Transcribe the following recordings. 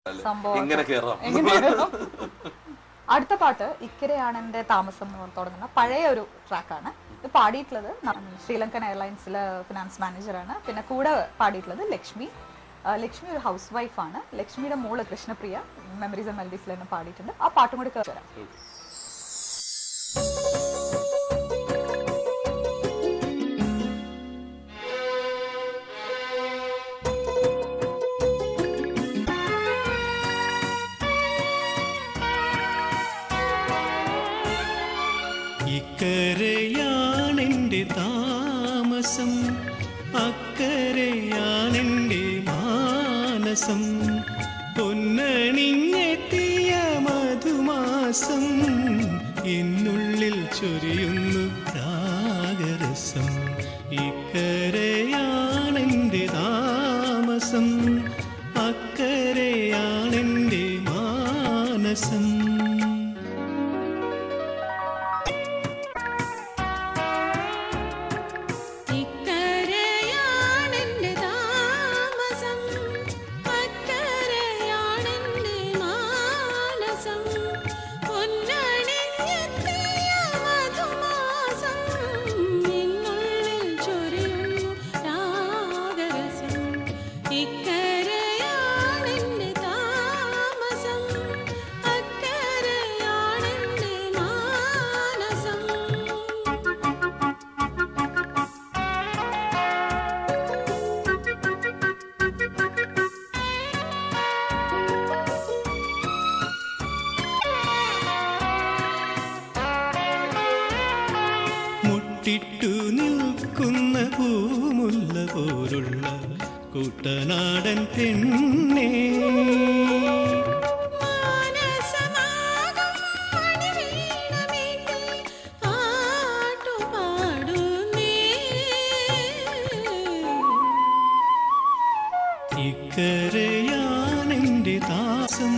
സംഭവം അടുത്ത പാട്ട് ഇക്കരയാണ് എന്റെ താമസം എന്ന് തുടങ്ങുന്ന പഴയ ഒരു ട്രാക്കാണ്. ഇത് പാടിയിട്ടുള്ളത് ശ്രീലങ്കൻ എയർലൈൻസിലെ ഫിനാൻസ് മാനേജറാണ്. പിന്നെ കൂടെ പാടിയിട്ടുള്ളത് ലക്ഷ്മി. ലക്ഷ്മി ഒരു ഹൗസ് വൈഫാണ്. ലക്ഷ്മിയുടെ മോള് കൃഷ്ണപ്രിയ മെമ്മറീസ് ആൻഡ് മെലഡീസിൽ തന്നെ പാടിയിട്ടുണ്ട്. ആ പാട്ടും കൂടി കേൾക്കാം. ഇക്കരയാണെന്റെ താമസം, അക്കരയാണെന്റെ മാനസം, പൊന്നണിഞ്ഞെത്തിയ മധുമാസം, എന്നുള്ളിൽ ചൊരിയുന്നു രാഗരസം. ഇക്കരയാണെന്റെ താമസം, അക്കരയാണെന്റെ മാനസം. ിട്ടു നിൽക്കുന്ന പൂമുല്ല പോലുള്ള കുട്ടനാടൻ പെണ്ണേ, ഇക്കരയാണെന്റെ താസം,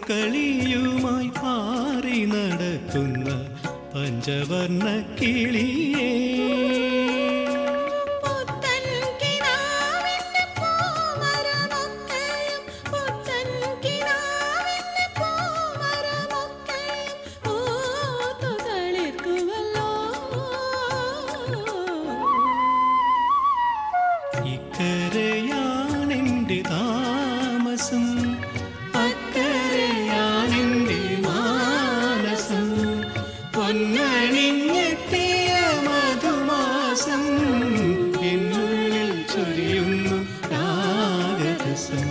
കളിയുമായി പാറി നടക്കുന്ന പഞ്ചവർണ്ണ കിളിയേ, ഇക്കരയാണെന്റെ താമസം, അക്കരയാണെന്റെ മാനസം, പൊന്നണിഞ്ഞെത്തിയ മധുമാസം, എന്നുള്ളിൽ ചൊരിയുന്നു രാഗരസം.